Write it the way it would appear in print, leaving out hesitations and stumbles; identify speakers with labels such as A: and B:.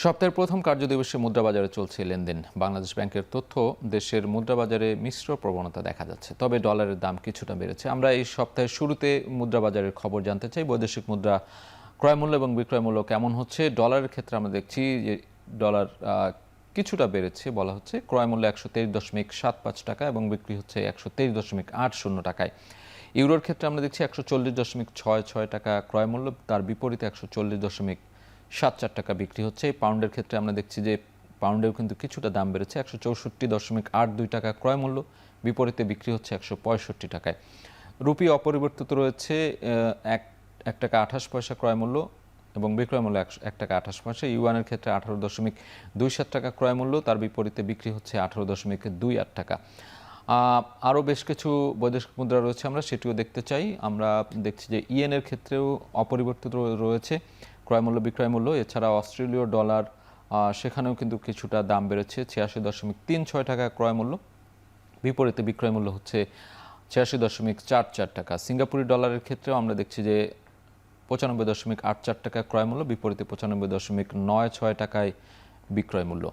A: সপ্তাহের প্রথম কার্যদিবসে মুদ্রাবাজারে চলছে লেনদেন। বাংলাদেশ ব্যাংকের তথ্য, দেশের মুদ্রাবাজারে মিশ্র প্রবণতা দেখা যাচ্ছে, তবে ডলারের দাম কিছুটা বেড়েছে। আমরা এই সপ্তাহের শুরুতে মুদ্রাবাজারের খবর জানতে চাই। বৈদেশিক মুদ্রা ক্রয়মূল্য এবং বিক্রয়মূল্য কেমন হচ্ছে? ডলারের ক্ষেত্রে আমরা দেখছি যে ডলার কিছুটা বেড়েছে বলা হচ্ছে। ক্রয়মূল্য ১২৩.৭৫ টাকা এবং বিক্রি হচ্ছে ১২৩.৮০ টাকায়। ইউরোর ক্ষেত্রে আমরা দেখছি ১৪.৬৬ টাকা ক্রয়মূল্য, তার বিপরীতে ১৪.৭৪ টাকা বিক্রি হচ্ছে। পাউন্ডের ক্ষেত্রে আমরা দেখছি যে পাউন্ডেও কিন্তু কিছুটা দাম বেড়েছে, ১৬৪.৮২ টাকা ক্রয়মূল্য, বিপরীতে বিক্রি হচ্ছে ১৬৫ টাকায়। রুপি অপরিবর্তিত রয়েছে, এক টাকা ২৮ পয়সা ক্রয়মূল্য এবং বিক্রয়মূল্য ১ টাকা ২৮ পয়সা। ইউয়ানের ক্ষেত্রে ১৮.২৭ টাকা ক্রয়মূল্য, তার বিপরীতে বিক্রি হচ্ছে ১৮.২৮ টাকা। আরও বেশ কিছু বৈদেশিক মুদ্রা রয়েছে, আমরা সেটিও দেখতে চাই। আমরা দেখছি যে ইয়েনের ক্ষেত্রেও অপরিবর্তিত রয়েছে ক্রয়মূল্য বিক্রয়মূল্য। এছাড়া অস্ট্রেলীয় ডলার, সেখানেও কিন্তু কিছুটা দাম বেড়েছে, ৮৬.৩৬ টাকা ক্রয়মূল্য, বিপরীতে বিক্রয়মূল্য হচ্ছে ৮৬.৪৪ টাকা। সিঙ্গাপুরি ডলারের ক্ষেত্রেও আমরা দেখছি যে ৯৫.৮৪ টাকা ক্রয়মূল্য, বিপরীতে ৯৫.৯৬ টাকায় বিক্রয়মূল্য।